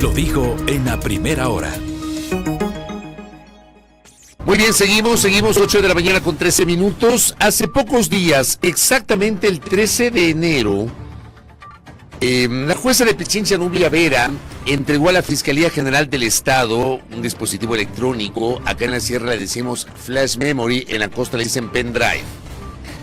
Lo dijo en la primera hora. Muy bien, seguimos 8 de la mañana con 13 minutos. Hace pocos días, exactamente el 13 de enero, la jueza de Pichincha, Nubia Vera, entregó a la Fiscalía General del Estado un dispositivo electrónico. Acá en la sierra le decimos flash memory, en la costa le dicen pendrive,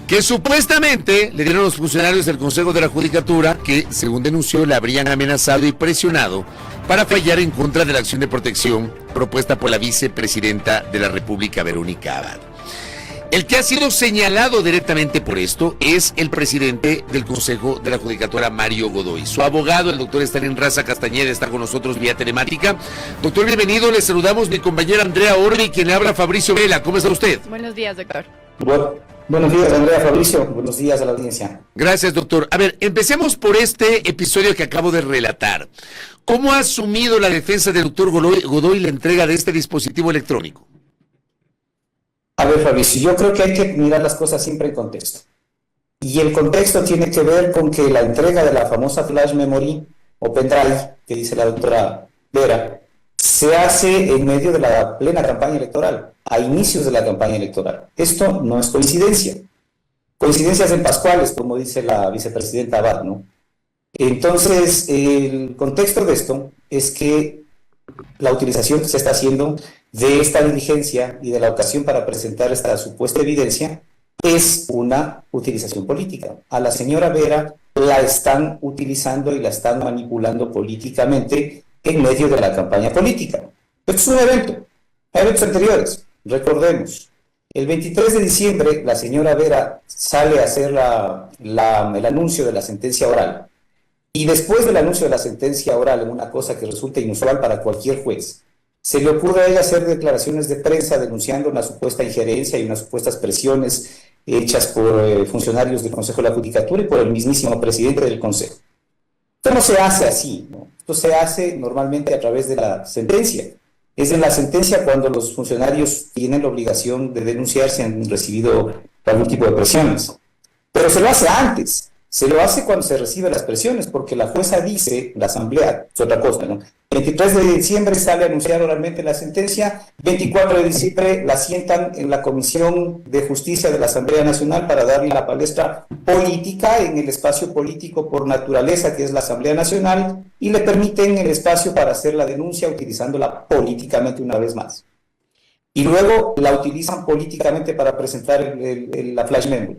que supuestamente le dieron los funcionarios del Consejo de la Judicatura, que según denunció le habrían amenazado y presionado para fallar en contra de la acción de protección propuesta por la vicepresidenta de la República, Verónica Abad. El que ha sido señalado directamente por esto es el presidente del Consejo de la Judicatura, Mario Godoy. Su abogado, el doctor Stalin Raza Castañeda, está con nosotros vía telemática. Doctor, bienvenido. Le saludamos mi compañera Andrea Orbi, quien le habla Fabricio Vela. ¿Cómo está usted? Buenos días, doctor. Buenos días, Andrea, Fabricio. Buenos días a la audiencia. Gracias, doctor. A ver, empecemos por este episodio que acabo de relatar. ¿Cómo ha asumido la defensa del doctor Godoy la entrega de este dispositivo electrónico? A ver, Fabricio, yo creo que hay que mirar las cosas siempre en contexto. Y el contexto tiene que ver con que la entrega de la famosa flash memory o pendrive, que dice la doctora Vera, se hace en medio de la plena campaña electoral, a inicios de la campaña electoral. Esto no es coincidencia. Coincidencias en Pascuales, como dice la vicepresidenta Abad, ¿no? Entonces, el contexto de esto es que la utilización que se está haciendo de esta diligencia y de la ocasión para presentar esta supuesta evidencia es una utilización política. A la señora Vera la están utilizando y la están manipulando políticamente en medio de la campaña política. Esto es un evento. Hay eventos anteriores. Recordemos, el 23 de diciembre la señora Vera sale a hacer el anuncio de la sentencia oral. Y después del anuncio de la sentencia oral, en una cosa que resulta inusual para cualquier juez, se le ocurre a ella hacer declaraciones de prensa denunciando una supuesta injerencia y unas supuestas presiones hechas por funcionarios del Consejo de la Judicatura y por el mismísimo presidente del Consejo. Esto no se hace así, ¿no? Esto se hace normalmente a través de la sentencia. Es en la sentencia cuando los funcionarios tienen la obligación de denunciar si han recibido algún tipo de presiones. Pero se lo hace antes. Se lo hace cuando se reciben las presiones, porque la jueza dice, la asamblea, es otra cosa, ¿no? 23 de diciembre sale a anunciar oralmente la sentencia, 24 de diciembre la sientan en la Comisión de Justicia de la Asamblea Nacional para darle la palestra política en el espacio político por naturaleza, que es la Asamblea Nacional, y le permiten el espacio para hacer la denuncia utilizándola políticamente una vez más. Y luego la utilizan políticamente para presentar la flash memory.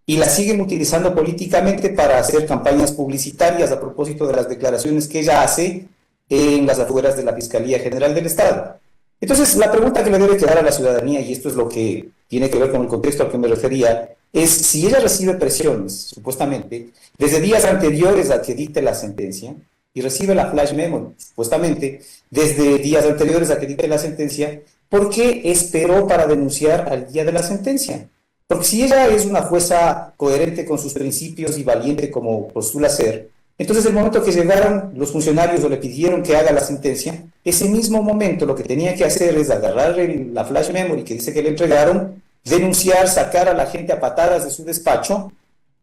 Y la siguen utilizando políticamente para hacer campañas publicitarias a propósito de las declaraciones que ella hace en las afueras de la Fiscalía General del Estado. Entonces, la pregunta que le debe quedar a la ciudadanía, y esto es lo que tiene que ver con el contexto al que me refería, es si ella recibe presiones, supuestamente, desde días anteriores a que dicte la sentencia, y recibe la flash memory, supuestamente, desde días anteriores a que dicte la sentencia, ¿por qué esperó para denunciar al día de la sentencia? Porque si ella es una jueza coherente con sus principios y valiente como postula ser, entonces el momento que llegaron los funcionarios o le pidieron que haga la sentencia, ese mismo momento lo que tenía que hacer es agarrar la flash memory que dice que le entregaron, denunciar, sacar a la gente a patadas de su despacho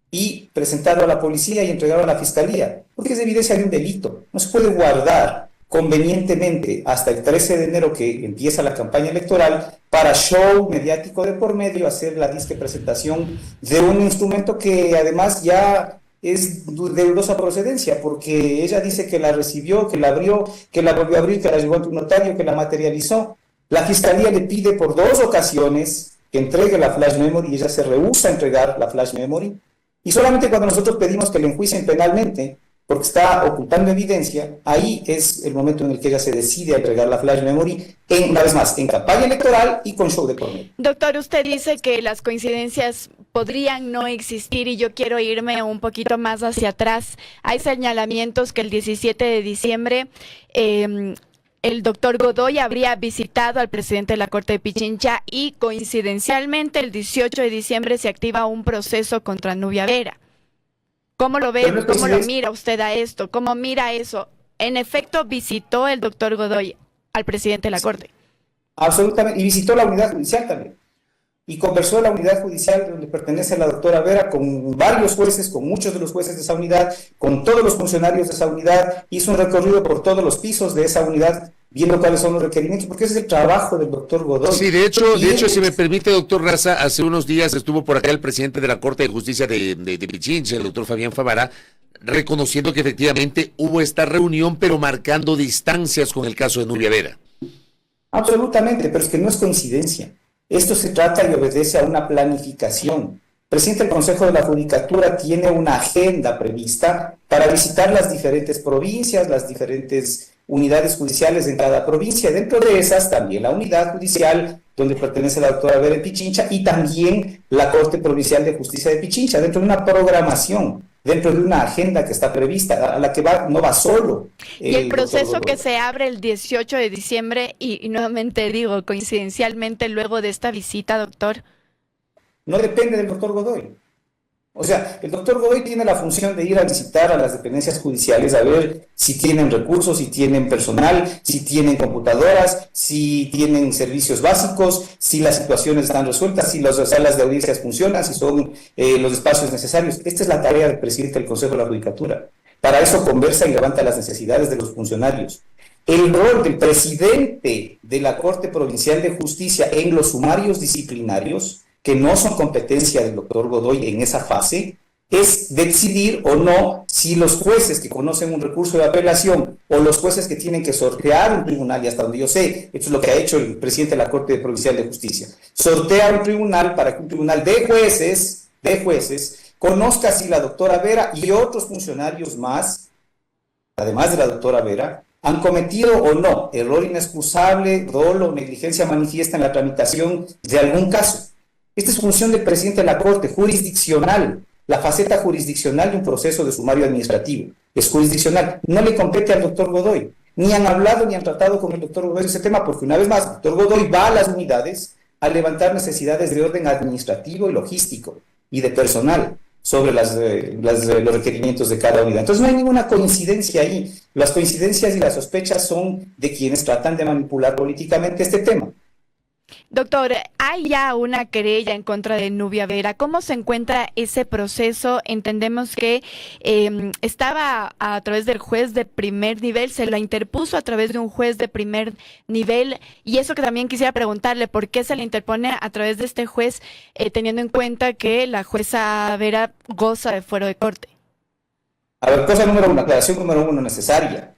y presentarlo a la policía y entregarlo a la fiscalía, porque es evidencia de un delito. No se puede guardar convenientemente hasta el 13 de enero que empieza la campaña electoral para show mediático de por medio, hacer la disque presentación de un instrumento que además ya es de dudosa procedencia, porque ella dice que la recibió, que la abrió, que la volvió a abrir, que la llevó ante un notario, que la materializó. La fiscalía le pide por 2 ocasiones que entregue la flash memory y ella se rehúsa a entregar la flash memory, y solamente cuando nosotros pedimos que le enjuicien penalmente porque está ocultando evidencia, ahí es el momento en el que ella se decide a entregar la flash memory, una vez más, en campaña electoral y con show de por medio. Doctor, usted dice que las coincidencias podrían no existir y yo quiero irme un poquito más hacia atrás. Hay señalamientos que el 17 de diciembre el doctor Godoy habría visitado al presidente de la Corte de Pichincha y coincidencialmente el 18 de diciembre se activa un proceso contra Nubia Vera. ¿Cómo lo ve? ¿Cómo lo mira usted a esto? ¿Cómo mira eso? En efecto, visitó el doctor Godoy al presidente de la Corte. Absolutamente, y visitó la unidad judicial también. y conversó la unidad judicial donde pertenece la doctora Vera con varios jueces, con muchos de los jueces de esa unidad, con todos los funcionarios de esa unidad, hizo un recorrido por todos los pisos de esa unidad, viendo cuáles son los requerimientos, porque ese es el trabajo del doctor Godoy. Sí, de hecho, si me permite, doctor Raza, hace unos días estuvo por acá el presidente de la Corte de Justicia de Pichincha, el doctor Fabián Favara, reconociendo que efectivamente hubo esta reunión, pero marcando distancias con el caso de Nubia Vera. Absolutamente, pero es que no es coincidencia. Esto se trata y obedece a una planificación. El presidente del Consejo de la Judicatura tiene una agenda prevista para visitar las diferentes provincias, las diferentes unidades judiciales en cada provincia. Dentro de esas también la unidad judicial donde pertenece la doctora Vera en Pichincha y también la Corte Provincial de Justicia de Pichincha, dentro de una programación, dentro de una agenda que está prevista, a la que no va solo. Y el proceso que se abre el 18 de diciembre, y nuevamente digo, coincidencialmente luego de esta visita, doctor. No depende del doctor Godoy. O sea, el doctor Godoy tiene la función de ir a visitar a las dependencias judiciales a ver si tienen recursos, si tienen personal, si tienen computadoras, si tienen servicios básicos, si las situaciones están resueltas, si las salas de audiencias funcionan, si son los espacios necesarios. Esta es la tarea del presidente del Consejo de la Judicatura. Para eso conversa y levanta las necesidades de los funcionarios. El rol del presidente de la Corte Provincial de Justicia en los sumarios disciplinarios, que no son competencia del doctor Godoy en esa fase, es decidir o no si los jueces que conocen un recurso de apelación o los jueces que tienen que sortear un tribunal, y hasta donde yo sé, esto es lo que ha hecho el presidente de la Corte Provincial de Justicia, sortea un tribunal para que un tribunal de jueces, conozca si la doctora Vera y otros funcionarios más, además de la doctora Vera, han cometido o no error inexcusable, dolo o negligencia manifiesta en la tramitación de algún caso. Esta es función del presidente de la Corte, jurisdiccional, la faceta jurisdiccional de un proceso de sumario administrativo. Es jurisdiccional, no le compete al doctor Godoy. Ni han hablado ni han tratado con el doctor Godoy ese tema, porque una vez más, el doctor Godoy va a las unidades a levantar necesidades de orden administrativo y logístico y de personal sobre los requerimientos de cada unidad. Entonces no hay ninguna coincidencia ahí. Las coincidencias y las sospechas son de quienes tratan de manipular políticamente este tema. Doctor, hay ya una querella en contra de Nubia Vera. ¿Cómo se encuentra ese proceso? Entendemos que estaba a través del juez de primer nivel, se la interpuso a través de un juez de primer nivel, y eso que también quisiera preguntarle, ¿por qué se le interpone a través de este juez, teniendo en cuenta que la jueza Vera goza de fuero de corte? A ver, aclaración número uno necesaria.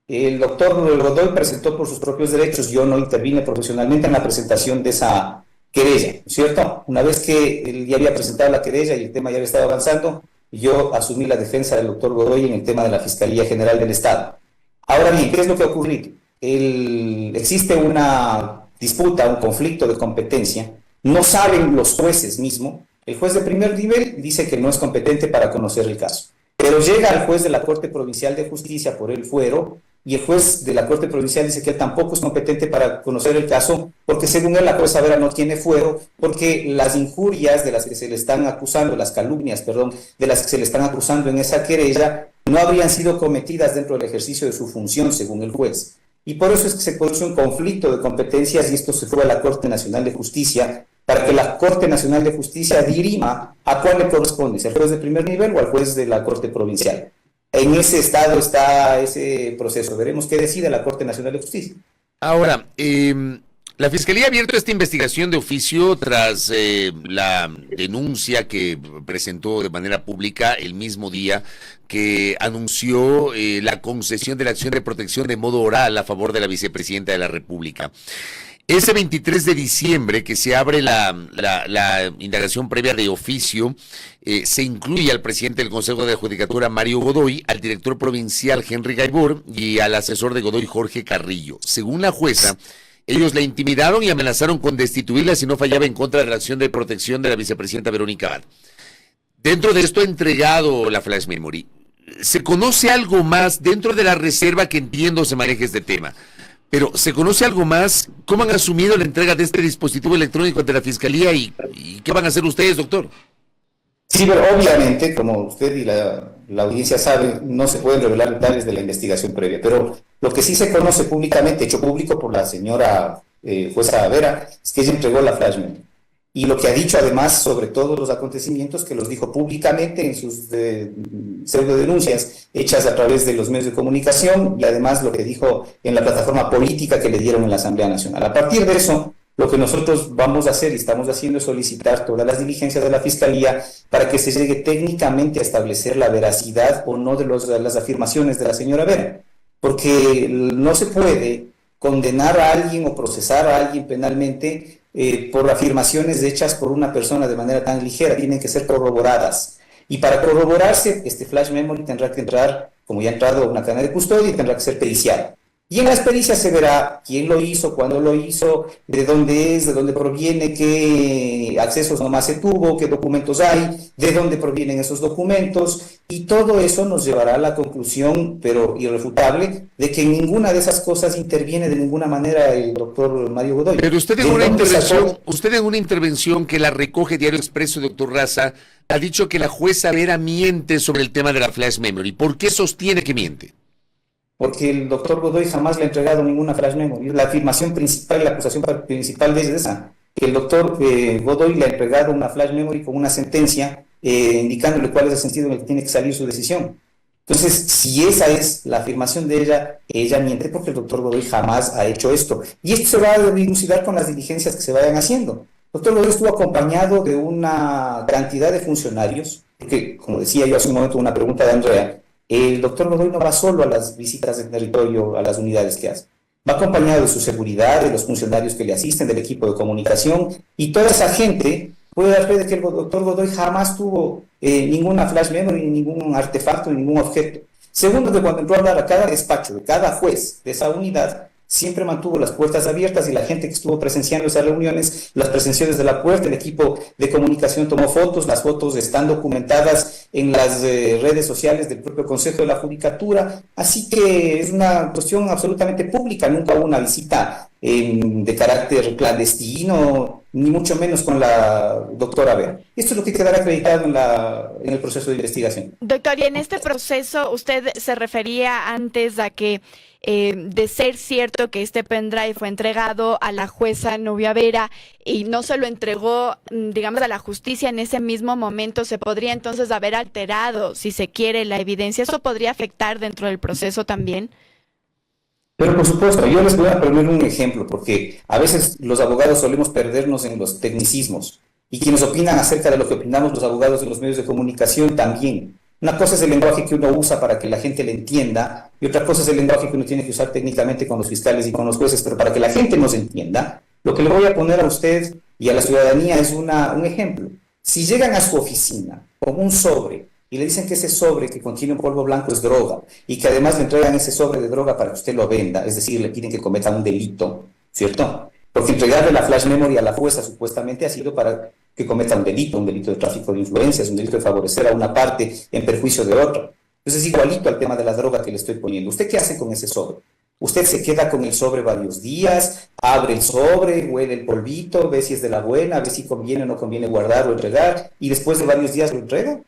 El doctor Godoy presentó por sus propios derechos, yo no intervine profesionalmente en la presentación de esa querella, ¿cierto? Una vez que él ya había presentado la querella y el tema ya había estado avanzando, yo asumí la defensa del doctor Godoy en el tema de la Fiscalía General del Estado. Ahora bien, ¿qué es lo que ha ocurrido? Existe una disputa, un conflicto de competencia, no saben los jueces mismos, el juez de primer nivel dice que no es competente para conocer el caso, pero llega al juez de la Corte Provincial de Justicia por el fuero, y el juez de la Corte Provincial dice que él tampoco es competente para conocer el caso, porque según él la jueza Vera no tiene fuero, porque las injurias de las que se le están acusando, las calumnias, perdón, de las que se le están acusando en esa querella, no habrían sido cometidas dentro del ejercicio de su función, según el juez. Y por eso es que se produce un conflicto de competencias y esto se fue a la Corte Nacional de Justicia, para que la Corte Nacional de Justicia dirima a cuál le corresponde, si al juez de primer nivel o al juez de la Corte Provincial. En ese estado está ese proceso. Veremos qué decide la Corte Nacional de Justicia. Ahora, la Fiscalía ha abierto esta investigación de oficio tras la denuncia que presentó de manera pública el mismo día que anunció la concesión de la acción de protección de modo oral a favor de la vicepresidenta de la República. Ese 23 de diciembre que se abre la indagación previa de oficio, se incluye al presidente del Consejo de la Judicatura, Mario Godoy, al director provincial, Henry Gaibor, y al asesor de Godoy, Jorge Carrillo. Según la jueza, ellos la intimidaron y amenazaron con destituirla si no fallaba en contra de la acción de protección de la vicepresidenta Verónica Abad. Dentro de esto ha entregado la flash memory. ¿Se conoce algo más dentro de la reserva que entiendo se maneja este tema? Pero, ¿se conoce algo más? ¿Cómo han asumido la entrega de este dispositivo electrónico ante la Fiscalía y qué van a hacer ustedes, doctor? Sí, pero obviamente, como usted y la audiencia sabe, no se pueden revelar detalles de la investigación previa, pero lo que sí se conoce públicamente, hecho público por la señora jueza Vera, es que ella entregó la flash memory. y lo que ha dicho además sobre todos los acontecimientos, que los dijo públicamente en sus pseudo denuncias hechas a través de los medios de comunicación, y además lo que dijo en la plataforma política que le dieron en la Asamblea Nacional. A partir de eso, lo que nosotros vamos a hacer y estamos haciendo es solicitar todas las diligencias de la Fiscalía para que se llegue técnicamente a establecer la veracidad o no de las afirmaciones de la señora Vera, porque no se puede condenar a alguien o procesar a alguien penalmente por afirmaciones hechas por una persona de manera tan ligera. Tienen que ser corroboradas. Y para corroborarse, este flash memory tendrá que entrar, como ya ha entrado, a una cadena de custodia y tendrá que ser periciado. Y en las pericias se verá quién lo hizo, cuándo lo hizo, de dónde es, de dónde proviene, qué accesos nomás se tuvo, qué documentos hay, de dónde provienen esos documentos, y todo eso nos llevará a la conclusión, pero irrefutable, de que en ninguna de esas cosas interviene de ninguna manera el doctor Mario Godoy. Pero usted en una intervención que la recoge Diario Expreso, doctor Raza, ha dicho que la jueza Vera miente sobre el tema de la flash memory. ¿Por qué sostiene que miente? Porque el doctor Godoy jamás le ha entregado ninguna flash memory. La afirmación principal, la acusación principal de esa, que el doctor Godoy le ha entregado una flash memory con una sentencia indicándole cuál es el sentido en el que tiene que salir su decisión. Entonces, si esa es la afirmación de ella miente, porque el doctor Godoy jamás ha hecho esto. Y esto se va a dilucidar con las diligencias que se vayan haciendo. El doctor Godoy estuvo acompañado de una cantidad de funcionarios, porque, como decía yo hace un momento, una pregunta de Andrea, el doctor Godoy no va solo a las visitas del territorio, a las unidades que hace. Va acompañado de su seguridad, de los funcionarios que le asisten, del equipo de comunicación, y toda esa gente puede dar fe de que el doctor Godoy jamás tuvo ninguna flash memory, ningún artefacto, ningún objeto. Segundo, que cuando entró a hablar a cada despacho de cada juez de esa unidad, siempre mantuvo las puertas abiertas, y la gente que estuvo presenciando esas reuniones las presenció desde la puerta. El equipo de comunicación tomó fotos, las fotos están documentadas en las redes sociales del propio Consejo de la Judicatura, así que es una cuestión absolutamente pública. Nunca hubo una visita de carácter clandestino, ni mucho menos con la doctora Vera. Esto es lo que quedará acreditado en el proceso de investigación. Doctor, y en este proceso usted se refería antes a que de ser cierto que este pendrive fue entregado a la jueza Nubia Vera y no se lo entregó, digamos, a la justicia en ese mismo momento, se podría entonces haber alterado, si se quiere, la evidencia. ¿Eso podría afectar dentro del proceso también? Pero por supuesto, yo les voy a poner un ejemplo, porque a veces los abogados solemos perdernos en los tecnicismos, y quienes opinan acerca de lo que opinamos los abogados en los medios de comunicación también. Una cosa es el lenguaje que uno usa para que la gente le entienda, y otra cosa es el lenguaje que uno tiene que usar técnicamente con los fiscales y con los jueces, pero para que la gente nos entienda, lo que le voy a poner a usted y a la ciudadanía es un ejemplo. Si llegan a su oficina con un sobre y le dicen que ese sobre que contiene un polvo blanco es droga, y que además le entregan ese sobre de droga para que usted lo venda, es decir, le piden que cometa un delito, ¿cierto? Porque entregarle la flash memory a la jueza supuestamente ha sido para que cometa un delito de tráfico de influencias, un delito de favorecer a una parte en perjuicio de otra. Entonces es igualito al tema de la droga que le estoy poniendo. ¿Usted qué hace con ese sobre? Usted se queda con el sobre varios días, abre el sobre, huele el polvito, ve si es de la buena, ve si conviene o no conviene guardar o entregar, y después de varios días lo entrega.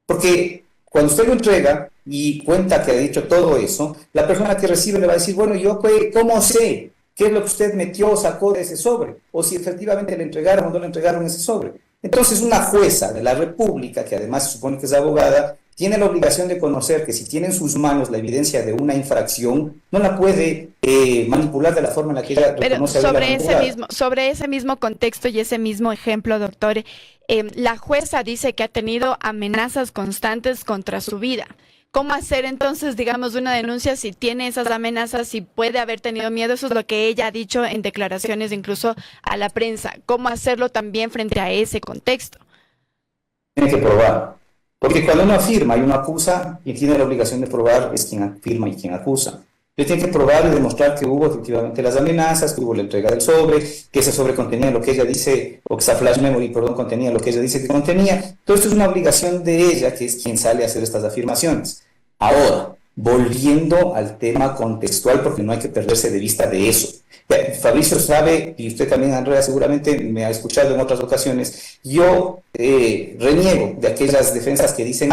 Porque cuando usted lo entrega y cuenta que ha dicho todo eso, la persona que recibe le va a decir, bueno, ¿yo cómo sé qué es lo que usted metió o sacó de ese sobre? O si efectivamente le entregaron o no le entregaron ese sobre. Entonces una jueza de la República, que además se supone que es abogada, tiene la obligación de conocer que si tiene en sus manos la evidencia de una infracción, no la puede manipular de la forma en la que ella reconoce. Pero sobre ese mismo contexto y ese mismo ejemplo, doctor, la jueza dice que ha tenido amenazas constantes contra su vida. ¿Cómo hacer entonces, digamos, una denuncia si tiene esas amenazas, si puede haber tenido miedo? Eso es lo que ella ha dicho en declaraciones incluso a la prensa. ¿Cómo hacerlo también frente a ese contexto? Tiene que probar. Porque cuando uno afirma y uno acusa, quien tiene la obligación de probar es quien afirma y quien acusa. Usted tiene que probar y demostrar que hubo efectivamente las amenazas, que hubo la entrega del sobre, que ese sobre contenía lo que ella dice, o que esa flash memory, contenía lo que ella dice que contenía. Todo esto es una obligación de ella, que es quien sale a hacer estas afirmaciones. Ahora, volviendo al tema contextual, porque no hay que perderse de vista de eso. Fabricio sabe, y usted también, Andrea, seguramente me ha escuchado en otras ocasiones, yo reniego de aquellas defensas que dicen,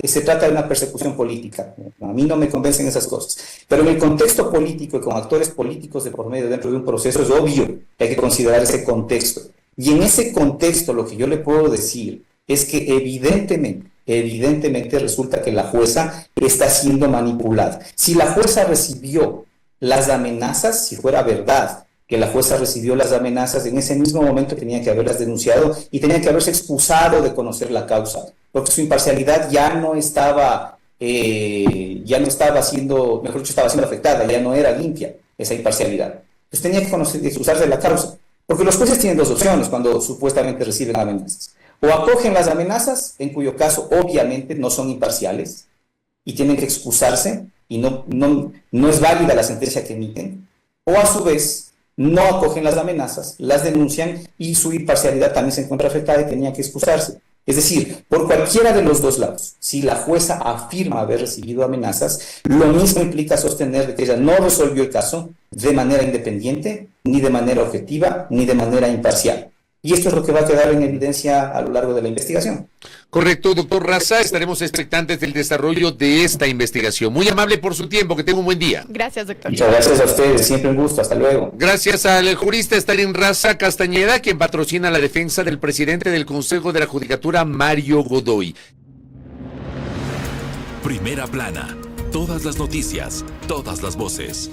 se trata de una persecución política. A mí no me convencen esas cosas. Pero en el contexto político y con actores políticos de por medio dentro de un proceso, es obvio que hay que considerar ese contexto. Y en ese contexto lo que yo le puedo decir es que evidentemente resulta que la jueza está siendo manipulada. Si la jueza recibió las amenazas, si fuera verdad que la jueza recibió las amenazas, en ese mismo momento tenía que haberlas denunciado y tenía que haberse excusado de conocer la causa, porque su imparcialidad ya no estaba siendo, mejor dicho, estaba siendo afectada, ya no era limpia esa imparcialidad. Entonces tenía que conocer y excusarse de la causa, porque los jueces tienen dos opciones cuando supuestamente reciben amenazas. O acogen las amenazas, en cuyo caso obviamente no son imparciales y tienen que excusarse y no es válida la sentencia que emiten, o a su vez no acogen las amenazas, las denuncian y su imparcialidad también se encuentra afectada y tenía que excusarse. Es decir, por cualquiera de los dos lados, si la jueza afirma haber recibido amenazas, lo mismo implica sostener de que ella no resolvió el caso de manera independiente, ni de manera objetiva, ni de manera imparcial. Y esto es lo que va a quedar en evidencia a lo largo de la investigación. Correcto, doctor Raza, estaremos expectantes del desarrollo de esta investigación. Muy amable por su tiempo, que tenga un buen día. Gracias, doctor. Muchas gracias a ustedes, siempre un gusto, hasta luego. Gracias al jurista Stalin Raza Castañeda, quien patrocina la defensa del presidente del Consejo de la Judicatura, Mario Godoy. Primera plana, todas las noticias, todas las voces.